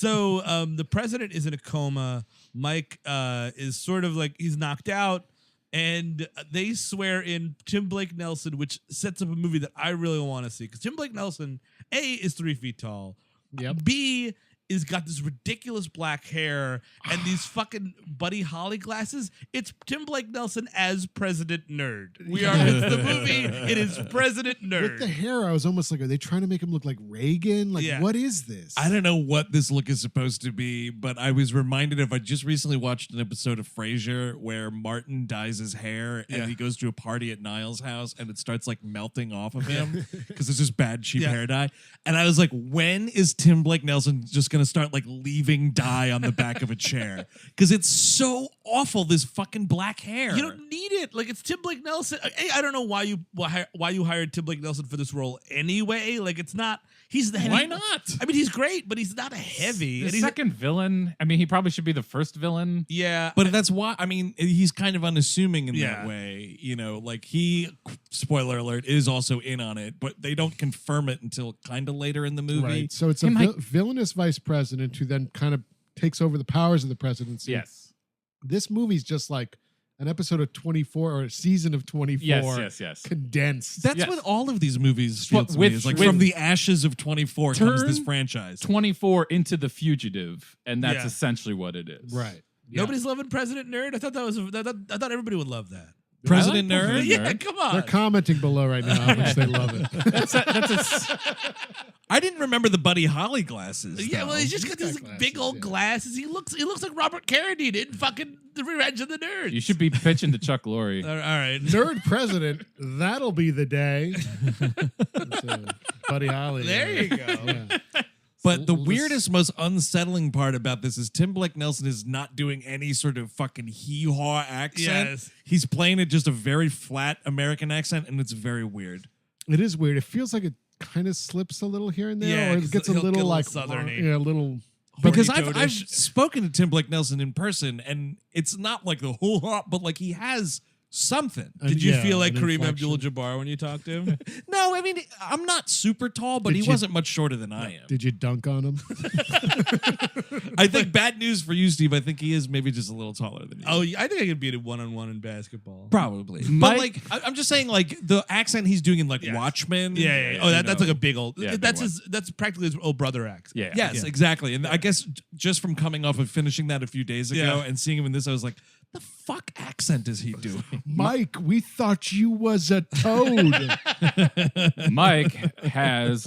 So the president is in a coma. Mike is sort of like he's knocked out. And they swear in Tim Blake Nelson, which sets up a movie that I really want to see. Because Tim Blake Nelson, A, is 3 feet tall. Yep. B, is got this ridiculous black hair and these fucking Buddy Holly glasses. It's Tim Blake Nelson as President Nerd. It's the movie. It is President Nerd. With the hair, I was almost like, are they trying to make him look like Reagan? Like, Yeah. what is this? I don't know what this look is supposed to be, but I was reminded of, I just recently watched an episode of Frasier where Martin dyes his hair and he goes to a party at Niall's house and it starts like melting off of him because it's just bad, cheap hair dye. And I was like, when is Tim Blake Nelson just going to start like leaving dye on the back of a chair? Because it's so awful, this fucking black hair. You don't need it. Like, it's Tim Blake Nelson. I don't know why you hired Tim Blake Nelson for this role anyway. Like, it's not. He's the heavy. Why not? I mean, he's great, but he's not a heavy. The second villain. I mean, he probably should be the first villain. Yeah, but that's why. I mean, he's kind of unassuming in that way. You know, like he. Spoiler alert, is also in on it, but they don't confirm it until kind of later in the movie. Right. So it's a villainous vice president who then kind of takes over the powers of the presidency. Yes. This movie's just like an episode of 24 or a season of 24. Yes. Condensed. That's what all of these movies feel to me. Is like with from the ashes of 24 comes this franchise. 24 into The Fugitive, and that's essentially what it is. Right. Nobody's loving President Nerd. I thought that was. I thought everybody would love that. President like Nerd? President Yeah, Nerd. come on. They're commenting below right now how much they love it. I didn't remember the Buddy Holly glasses. Yeah, well, he's just He's got these got glasses, big old glasses. He looks like Robert Carradine in fucking The Revenge of the Nerds. You should be pitching to Chuck Lorre. All right. Nerd president, that'll be the day. That's, Buddy Holly. There you go. Yeah. But the We'll just- weirdest, most unsettling part about this is Tim Blake Nelson is not doing any sort of fucking hee-haw accent. Yes. He's playing it just a very flat American accent, and it's very weird. It is weird. It feels like it kind of slips a little here and there, Yeah, or 'cause it gets a he'll little get a like little southerny. yeah, a little. Because Horny I've toadish. spoken to Tim Blake Nelson in person, and it's not like the whole lot, but like he has something. Did you Yeah, feel like an Kareem inflection. Abdul-Jabbar when you talked to him? No, I mean, I'm not super tall, but Did he you- wasn't much shorter than I am. Did you dunk on him? I think bad news for you, Steve. I think he is maybe just a little taller than you. Oh, I think I could beat it one-on-one in basketball. Probably. But Mike- like, I'm just saying, like, the accent he's doing in, like, Yes. Watchmen. Yeah. Oh, you that's know. like a big old. Yeah, big that's one. That's practically his old brother accent. Yeah. Yes, exactly. And I guess just from coming off of finishing that a few days ago Yeah. and seeing him in this, I was like, the fuck accent is he doing? Mike, we thought you was a toad. Mike has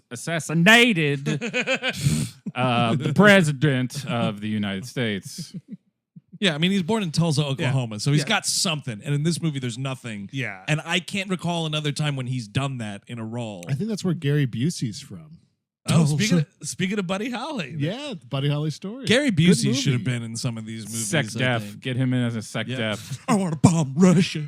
assassinated the president of the United States. Yeah, I mean, he's born in Tulsa, Oklahoma, so he's Yeah. got something. And in this movie, there's nothing. Yeah. And I can't recall another time when he's done that in a role. I think that's where Gary Busey's from. Oh, speaking of Buddy Holly. Yeah, the Buddy Holly story. Gary Good Busey movie. should have been in some of these movies. Sec I def. think. Get him in as a sec Yeah. def. I want to bomb Russia.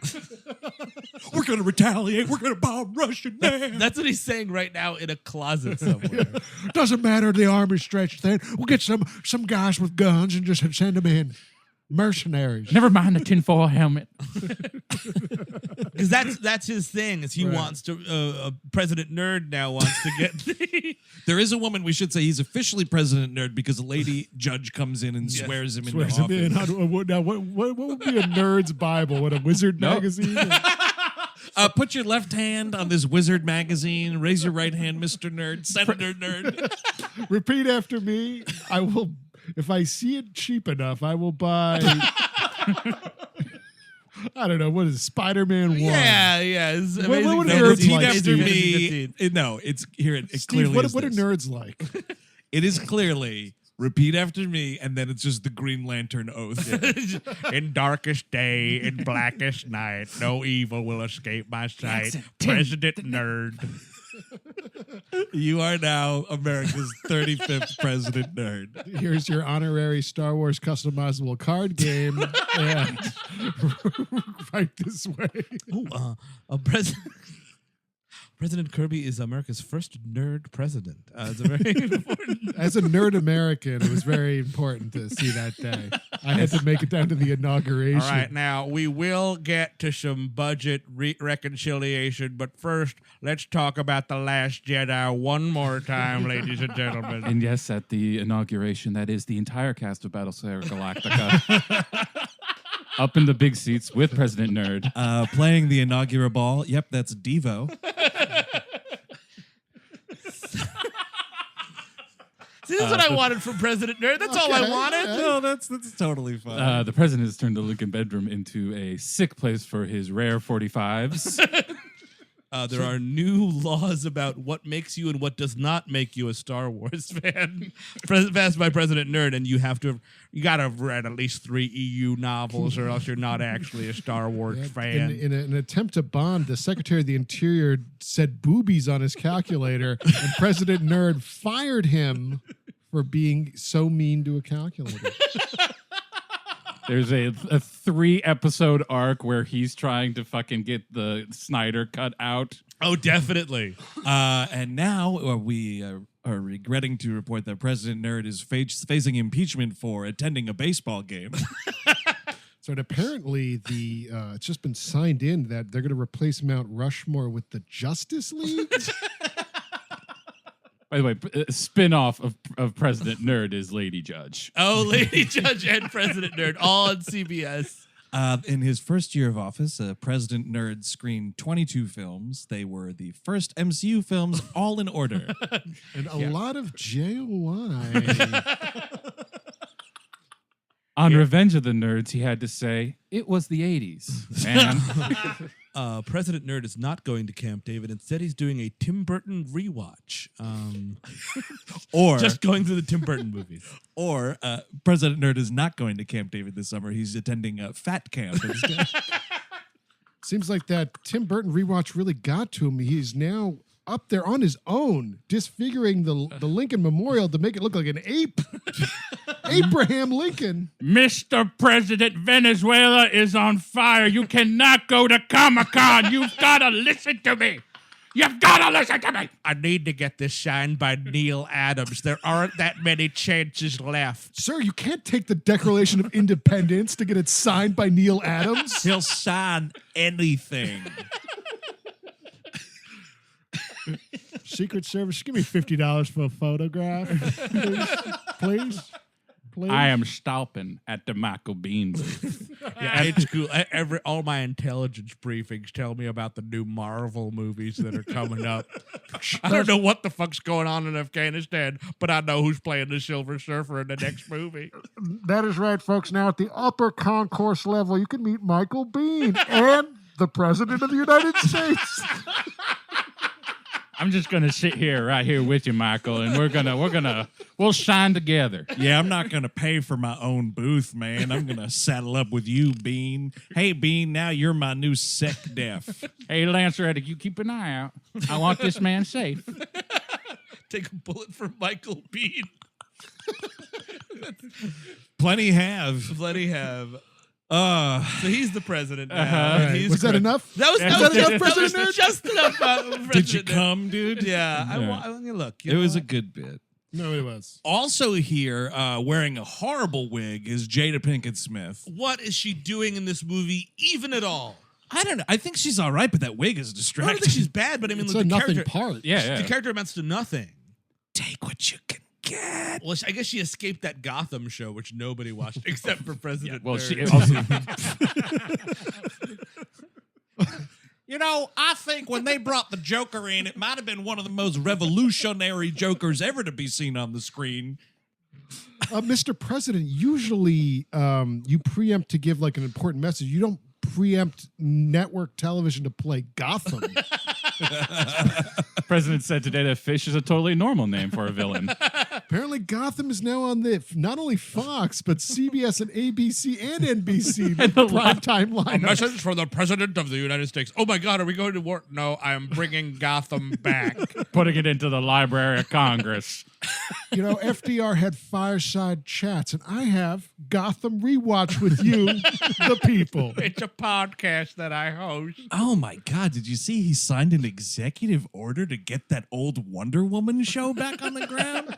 We're going to retaliate. We're going to bomb Russia now. That's what he's saying right now in a closet somewhere. Doesn't matter the arm's stretched thin. We'll get some guys with guns and just send them in. Mercenaries. Never mind the tinfoil helmet. Because that's his thing. Is he wants to? President Nerd now wants to get. There is a woman, we should say he's officially President Nerd because a lady judge comes in and swears him into Swears him office. in. Now, what would be a nerd's Bible? What, a wizard magazine? Put your left hand on this Wizard magazine. Raise your right hand, Mr. Nerd. Senator Nerd. Repeat after me. I will, if I see it cheap enough, I will buy. I don't know. What is it, Spider-Man 1? yeah. It's amazing. what No, nerds repeat like, after Steve? me. No, it's here. It Steve, clearly what is are this. nerds like? It is clearly repeat after me, and then it's just the Green Lantern oath. In darkest day, in blackest night, no evil will escape my sight. President Nerd. You are now America's 35th President Nerd. Here's your honorary Star Wars customizable card game. And right this way. President Kirby is America's first nerd president. It's a very important. As a nerd American, it was very important to see that day. I had to make it down to the inauguration. All right, now we will get to some budget reconciliation, but first, let's talk about The Last Jedi one more time, ladies and gentlemen. And yes, at the inauguration, that is the entire cast of Battlestar Galactica. Up in the big seats with President Nerd. Playing the inaugural ball. Yep, that's Devo. See, this is what I wanted from President Nerd. That's all I wanted. No, that's totally fine. The president has turned the Lincoln bedroom into a sick place for his rare 45s. There are new laws about what makes you and what does not make you a Star Wars fan. Passed by President Nerd, and you gotta have read at least 3 EU novels, or else you're not actually a Star Wars fan. In an attempt to bond, the Secretary of the Interior said boobies on his calculator, and President Nerd fired him for being so mean to a calculator. There's a 3-episode arc where he's trying to fucking get the Snyder cut out. Oh, definitely. And now we are regretting to report that President Nerd is facing impeachment for attending a baseball game. So apparently it's just been signed in that they're going to replace Mount Rushmore with the Justice League. By the way, a spin-off of President Nerd is Lady Judge. Oh, Lady Judge and President Nerd, all on CBS. In his first year of office, President Nerd screened 22 films. They were the first MCU films, all in order. And a lot of JOI. On Revenge of the Nerds, he had to say, it was the 80s, man. President Nerd is not going to Camp David. Instead, he's doing a Tim Burton rewatch. Or just going through the Tim Burton movies. Or President Nerd is not going to Camp David this summer. He's attending Fat Camp instead. Seems like that Tim Burton rewatch really got to him. He's now up there on his own, disfiguring the Lincoln Memorial to make it look like an ape. Abraham Lincoln. Mr. President, Venezuela is on fire. You cannot go to Comic-Con. You've got to listen to me. You've got to listen to me. I need to get this signed by Neil Adams. There aren't that many chances left. Sir, you can't take the Declaration of Independence to get it signed by Neil Adams. He'll sign anything. Secret Service, give me $50 for a photograph. Please. I am stopping at the Michael Bean booth. Yeah, it's cool. All my intelligence briefings tell me about the new Marvel movies that are coming up. I don't know what the fuck's going on in Afghanistan, but I know who's playing the Silver Surfer in the next movie. That is right, folks. Now at the upper concourse level, you can meet Michael Bean and the President of the United States. I'm just gonna sit right here with you, Michael, and we'll shine together. Yeah, I'm not gonna pay for my own booth, man. I'm gonna saddle up with you, Bean. Hey, Bean, now you're my new sec def. Hey, Lance Reddick, you keep an eye out. I want this man safe. Take a bullet for Michael Bean. Plenty have. So he's the president now. Right. Was that enough? That was enough, President Nerd? Just enough. Did you come, dude? Yeah. Yeah. Look. It was a good bit. No, it was. Also here, wearing a horrible wig, is Jada Pinkett Smith. What is she doing in this movie, even at all? I don't know. I think she's all right, but that wig is I distracting. don't think she's bad, but I mean, It's like, a the nothing character, part. Yeah. the character amounts to nothing. Take what you can get. Well, I guess she escaped that Gotham show, which nobody watched except for President Well, Nerd. You know, I think when they brought the Joker in, it might have been one of the most revolutionary Jokers ever to be seen on the screen. Mr. President, usually you preempt to give like an important message. You don't preempt network television to play Gotham. President said today that Fish is a totally normal name for a villain. Apparently, Gotham is now on not only Fox, but CBS and ABC and NBC primetime A lineup. message from the President of the United States. Oh my God, are we going to war? No, I am bringing Gotham back. Putting it into the Library of Congress. You know, FDR had fireside chats, and I have Gotham Rewatch with you, the people. It's a podcast that I host. Oh my God, did you see he signed an executive order to get that old Wonder Woman show back on the ground?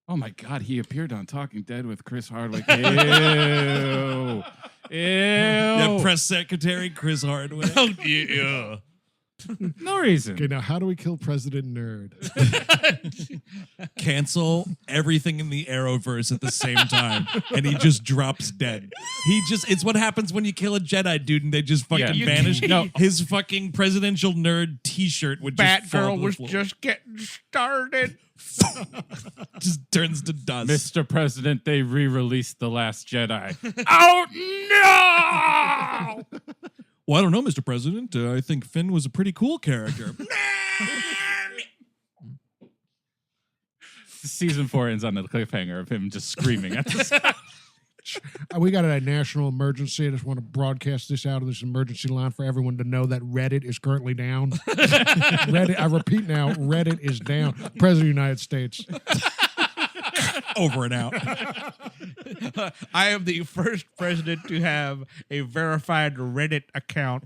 Oh my God, he appeared on Talking Dead with Chris Hardwick. Ew. Yeah, press secretary Chris Hardwick. Oh, yeah. No reason. Okay, now how do we kill President Nerd? Cancel everything in the Arrowverse at the same time, and he just drops dead. It's what happens when you kill a Jedi dude and they just fucking vanish. No. His fucking presidential nerd T-shirt would just fall to the floor. just getting started. Just turns to dust. Mr. President, they re-released The Last Jedi. Oh, no! Well, I don't know, Mr. President. I think Finn was a pretty cool character. Season 4 ends on a cliffhanger of him just screaming at the sky. We got a national emergency. I just want to broadcast this out of this emergency line for everyone to know that Reddit is currently down. Reddit, I repeat now, Reddit is down. President of the United States. Over and out. I am the first president to have a verified Reddit account.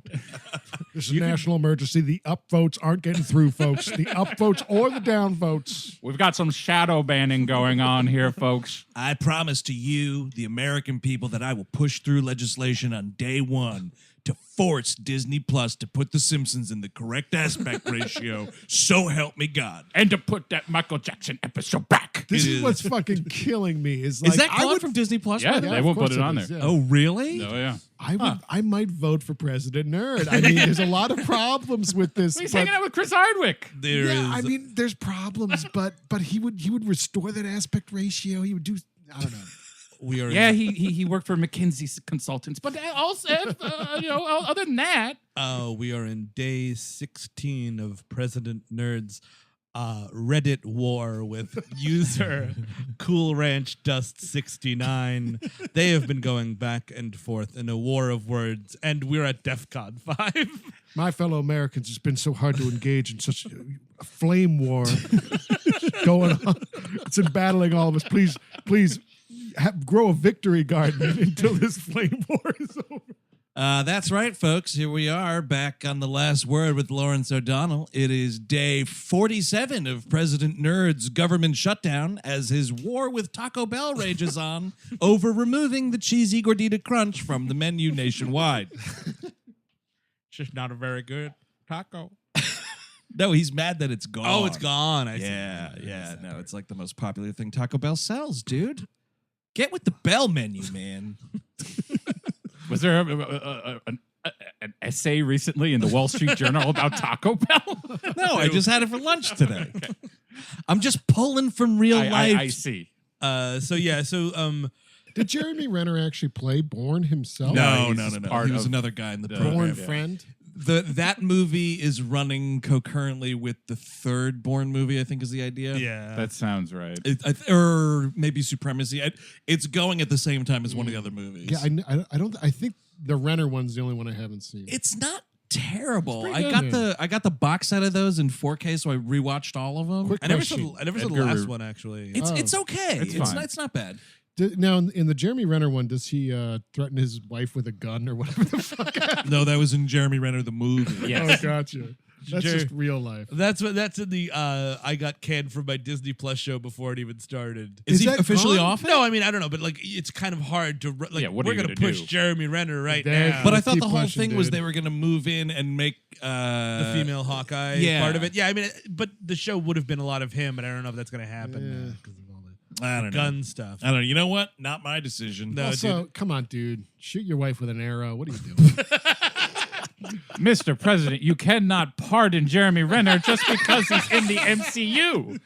This is a national emergency. The upvotes aren't getting through, folks. The upvotes or the downvotes. We've got some shadow banning going on here, folks. I promise to you, the American people, that I will push through legislation on day one to force Disney Plus to put The Simpsons in the correct aspect ratio. So help me God. And to put that Michael Jackson episode back. This is what's fucking killing me. Is like, Is that gone from Disney Plus? Yeah, by the way? they of won't course put it on is, there. yeah. Oh, really? Oh, yeah. I might vote for President Nerd. I mean, there's a lot of problems with this. He's but- hanging out with Chris Hardwick. I mean, there's problems, but he would restore that aspect ratio. He would do. I don't know. We are. Yeah, he worked for McKinsey Consultants, but also, other than that, We are in day 16 of President Nerd's Reddit war with user Cool Ranch Dust 69. They have been going back and forth in a war of words, and we're at DEFCON 5. My fellow Americans, it's been so hard to engage in such a flame war going on. It's embattling all of us. Please. Grow a victory garden until this flame war is over. That's right, folks. Here we are back on The Last Word with Lawrence O'Donnell. It is day 47 of President Nerd's government shutdown as his war with Taco Bell rages on over removing the cheesy gordita crunch from the menu nationwide. It's just not a very good taco. No, he's mad that it's gone. Oh, it's gone. I see. Yeah. No, it's like the most popular thing Taco Bell sells, dude. Get with the Bell menu, man. was there an essay recently in the Wall Street Journal about Taco Bell? No, I just had it for lunch today. Okay. I'm just pulling from real life. I see. Did Jeremy Renner actually play Bourne himself? No. part He was of another guy in the Bourne program. friend? That movie is running concurrently with the third Bourne movie, I think is the idea. Yeah. That sounds right. Or maybe Supremacy. It's going at the same time as one of the other movies. Yeah, I think the Renner one's the only one I haven't seen. It's not terrible. It's I pretty got good. I got the box set of those in 4K, so I rewatched all of them. Quick I never question. saw the Edgar last Ru- one, actually. It's okay. It's fine. It's not bad. Now, in the Jeremy Renner one, does he threaten his wife with a gun or whatever the fuck? No, that was in Jeremy Renner the movie. Yes. Oh, gotcha. That's just real life. That's in the I got canned from my Disney Plus show before it even started. Is he that officially gone? off it? No, I mean I don't know, but like it's kind of hard to like. Yeah, what are we're you gonna gonna push do? Jeremy Renner right There- now. But I Let's thought keep the whole pushing, thing was dude. they were going to move in and make the female Hawkeye yeah. part of it. Yeah, I mean, but the show would have been a lot of him, and I don't know if that's gonna happen now because of all the I don't know. gun stuff. I don't know. You know what? Not my decision. No, Also, come on, dude. Shoot your wife with an arrow. What are you doing? Mr. President, you cannot pardon Jeremy Renner just because he's in the MCU.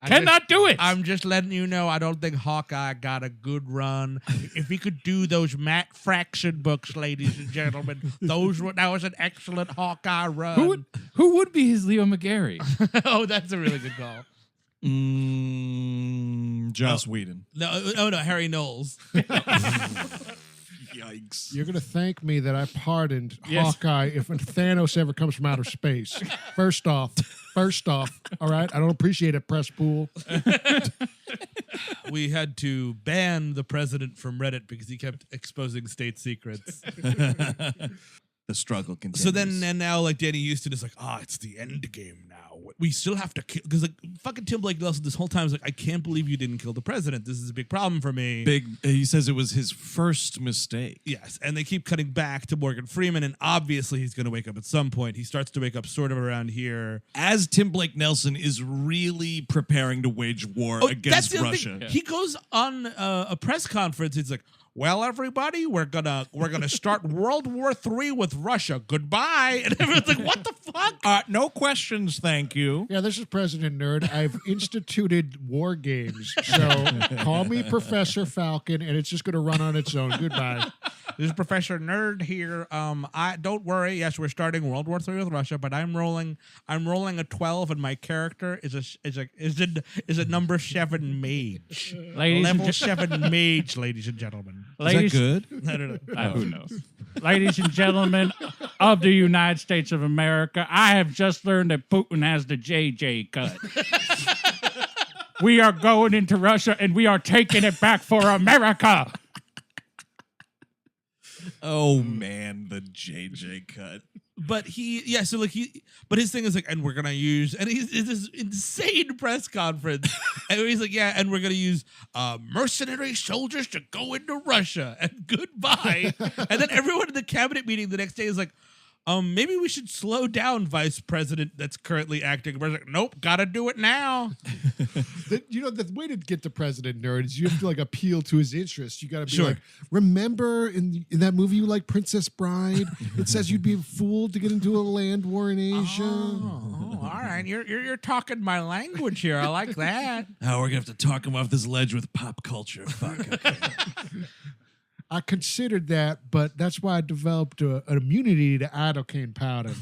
Cannot do it. I'm just letting you know I don't think Hawkeye got a good run. If he could do those Matt Fraction books, ladies and gentlemen, that was an excellent Hawkeye run. Who would be his Leo McGarry? Oh, that's a really good call. Joss Whedon. No, Harry Knowles. Yikes. You're going to thank me that I pardoned Yes. Hawkeye if Thanos ever comes from outer space. First off, all right? I don't appreciate it, press pool. We had to ban the president from Reddit because he kept exposing state secrets. The struggle continues. So then and now like Danny Houston is like, it's the end game now. we still have to kill, because like fucking Tim Blake Nelson this whole time is like, I can't believe you didn't kill the president. This is a big problem for me. He says it was his first mistake. Yes, and they keep cutting back to Morgan Freeman, and obviously he's going to wake up at some point. He starts to wake up sort of around here. As Tim Blake Nelson is really preparing to wage war against Russia. He goes on a press conference. He's like, well, everybody, we're gonna start World War III with Russia. Goodbye. And everyone's like, what the fuck? No questions, thank you. Yeah, this is President Nerd. I've instituted war games. So call me Professor Falcon, and it's just going to run on its own. Goodbye. This is Professor Nerd here. I don't worry. Yes, we're starting World War III with Russia, but I'm rolling a 12, and my character is a number 7 mage. Level 7 mage, ladies and gentlemen. Is that good? I don't know. Who knows? Ladies and gentlemen of the United States of America, I have just learned that Putin has the JJ cut. We are going into Russia, and we are taking it back for America. Oh man, the JJ cut. But but his thing is like, and we're gonna use, and he's this insane press conference, and he's like, yeah, and we're gonna use mercenary soldiers to go into Russia, and goodbye. And then everyone in the cabinet meeting the next day is like, maybe we should slow down, Vice President that's currently acting. We're like, nope, gotta do it now. The way to get the President Nerd is you have to like appeal to his interests. You got to be Sure. like, remember in that movie you like, Princess Bride? It says you'd be a fool to get into a land war in Asia. Oh, all right, you're talking my language here. I like that. Oh, we're gonna have to talk him off this ledge with pop culture. Fuck. Okay. I considered that, but that's why I developed an immunity to iodine powder.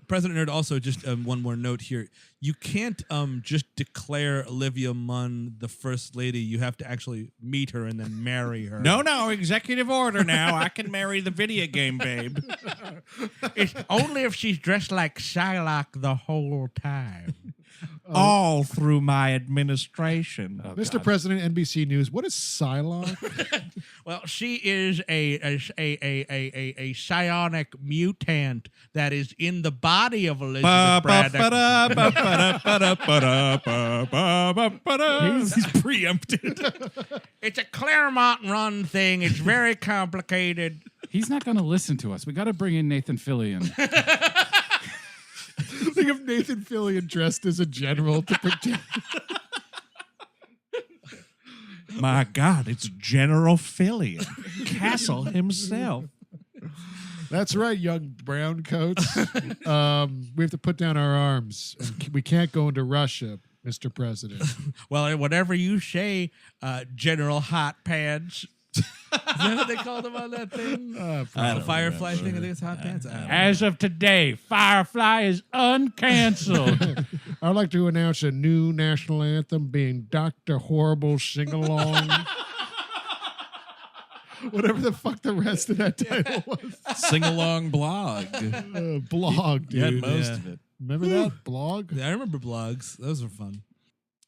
President Nerd, also just one more note here. You can't just declare Olivia Munn the first lady. You have to actually meet her and then marry her. No, executive order now. I can marry the video game babe. It's only if she's dressed like Shylock the whole time. All through my administration. Mr. President, NBC News, what is Psylocke? Well, she is a psionic mutant that is in the body of Elizabeth Braddock. He's preempted. It's a Claremont run thing. It's very complicated. He's not going to listen to us. We got to bring in Nathan Fillion. Think of Nathan Fillion dressed as a general to protect. My God, it's General Fillion, Castle himself. That's right, young brown coats. We have to put down our arms. And we can't go into Russia, Mr. President. Well, whatever you say, General Hot Pants. Is that what they called him on that thing? The Firefly thing? I think it's Hot Pants. As of today, Firefly is uncanceled. I'd like to announce a new national anthem being Dr. Horrible Sing-Along. Whatever the fuck the rest of that title was. Sing-along blog. Blog, You had dude. most of it. Remember that? Blog? Yeah, I remember blogs. Those were fun.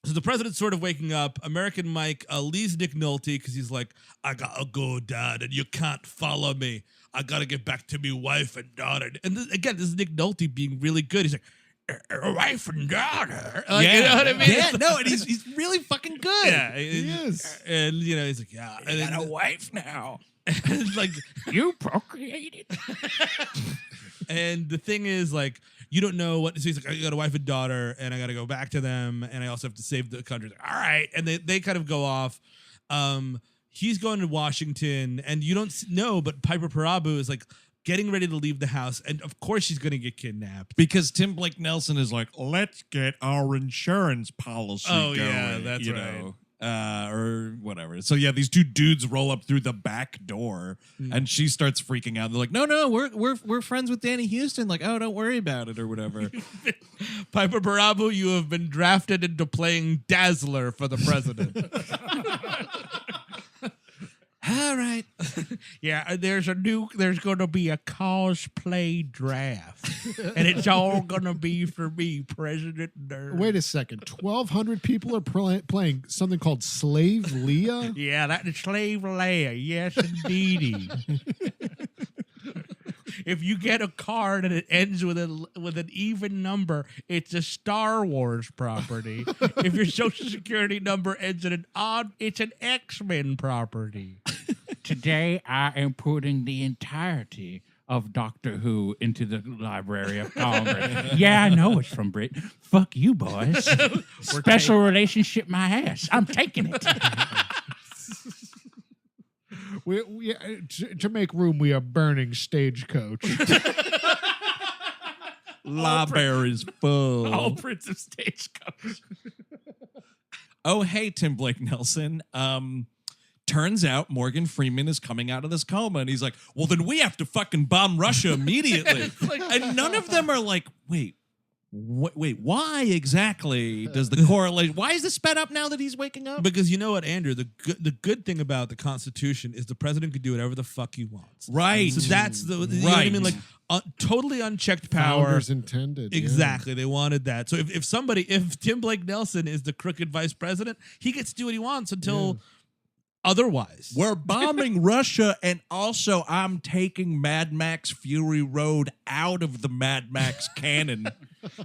So the president's sort of waking up. American Mike leaves Nick Nolte because he's like, I gotta go, Dad, and you can't follow me. I gotta get back to me wife and daughter. And this is Nick Nolte being really good. He's like, wife and daughter. Like, Yeah. You know what I mean? Yeah, no, and he's really fucking good. Yeah, He is. And he's like, yeah. And I got a then, wife now. it's like, You procreated. and the thing is, like, you don't know what. So he's like, I got a wife and daughter, and I got to go back to them, and I also have to save the country. Like, all right, and they kind of go off. He's going to Washington, and you don't know, but Piper Perabo is like getting ready to leave the house, and of course she's going to get kidnapped. Because Tim Blake Nelson is like, let's get our insurance policy Oh, going. yeah, that's you right. know, or whatever. So yeah, these two dudes roll up through the back door, and she starts freaking out. They're like, no, we're friends with Danny Houston. Like, oh, don't worry about it or whatever. Piper Perabo, you have been drafted into playing Dazzler for the president. All right. Yeah, there's going to be a cosplay draft, and it's all going to be for me, President Nerd. Wait a second. 1,200 people are playing something called Slave Leah? Yeah, that is Slave Leia. Yes, indeedy. If you get a card and it ends with an even number, it's a Star Wars property. If your social security number ends in an odd, it's an X-Men property. Today, I am putting the entirety of Doctor Who into the Library of Congress. Yeah, I know it's from Britain. Fuck you, boys. Special relationship, my ass. I'm taking it. To make room, we are burning Stagecoach. Library's full. All Prince of Stagecoach. Oh, hey, Tim Blake Nelson. Turns out Morgan Freeman is coming out of this coma, and he's like, well, then we have to fucking bomb Russia immediately. And none of them are like, wait, why exactly does the correlation? Why is this sped up now that he's waking up? Because you know what, Andrew? The good thing about the Constitution is the president could do whatever the fuck he wants. Right. So that's you know what I mean? Like totally unchecked power. Founders intended. Exactly. They wanted that. So if Tim Blake Nelson is the crooked vice president, he gets to do what he wants until otherwise. We're bombing Russia, and also I'm taking Mad Max Fury Road out of the Mad Max canon.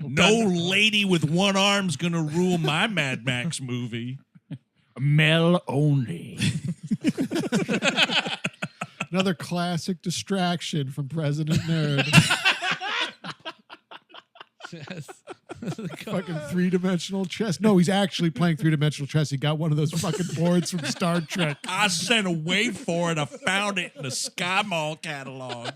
No lady with one arm's gonna rule my Mad Max movie. Mel only. Another classic distraction from President Nerd. Fucking three-dimensional chess. No, he's actually playing three-dimensional chess. He got one of those fucking boards from Star Trek. I sent a wait for it. I found it in the Sky Mall catalog.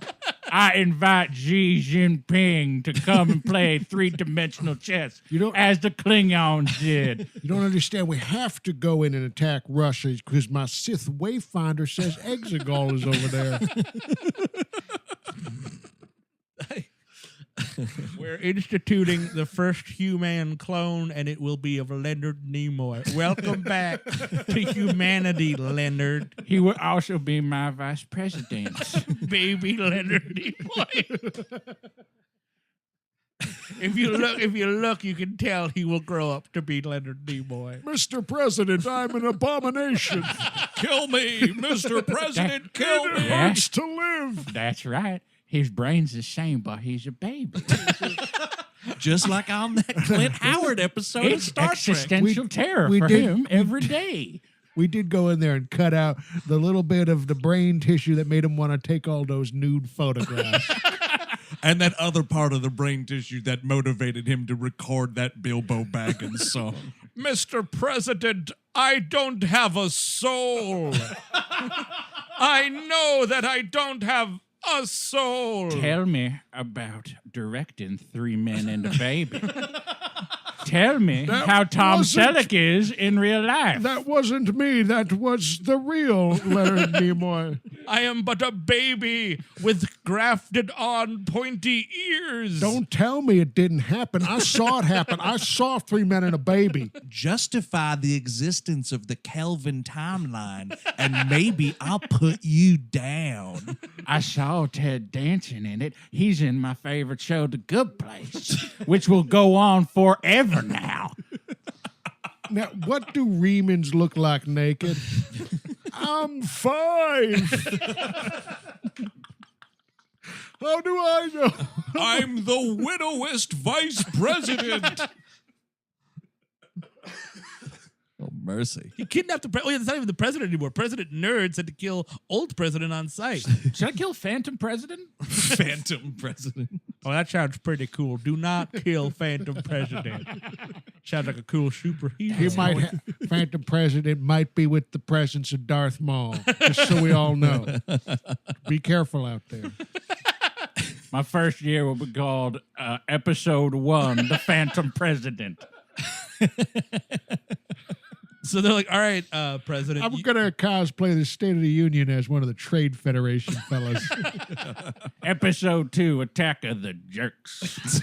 I invite Xi Jinping to come and play three-dimensional chess as the Klingons did. You don't understand. We have to go in and attack Russia because my Sith Wayfinder says Exegol is over there. We're instituting the first human clone, and it will be of Leonard Nimoy. Welcome back to humanity, Leonard. He will also be my vice president. Baby Leonard Nimoy. If you look, you can tell he will grow up to be Leonard Nimoy. Mr. President, I'm an abomination. Kill me, Mr. President, kill me. It hurts to live. That's right. His brain's the same, but he's a baby. Just like on that Clint Howard episode of It's Star Trek. existential terror for him every day. We did go in there and cut out the little bit of the brain tissue that made him want to take all those nude photographs. And that other part of the brain tissue that motivated him to record that Bilbo Baggins song. Mr. President, I don't have a soul. I know that I don't have a soul. Tell me about directing Three Men and a Baby. Tell me how Tom Selleck is in real life. That wasn't me. That was the real Leonard Nimoy. I am but a baby with grafted on pointy ears. Don't tell me it didn't happen. I saw it happen. I saw Three Men and a Baby. Justify the existence of the Kelvin timeline, and maybe I'll put you down. I saw Ted Danson in it. He's in my favorite show, The Good Place, which will go on forever now. Now, what do Remans look like naked? I'm 5. How do I know? I'm the widowest vice president. Oh, mercy. He kidnapped the president. Oh, yeah, that's not even the president anymore. President Nerd said to kill old president on sight. Should I kill Phantom President? Phantom president. Oh, that sounds pretty cool. Do not kill Phantom President. Sounds like a cool superhero. He might Phantom President might be with the presence of Darth Maul, just so we all know. Be careful out there. My first year will be called Episode 1, The Phantom President. So they're like, all right, President. I'm going to cosplay the State of the Union as one of the Trade Federation fellas. Episode 2, Attack of the Jerks.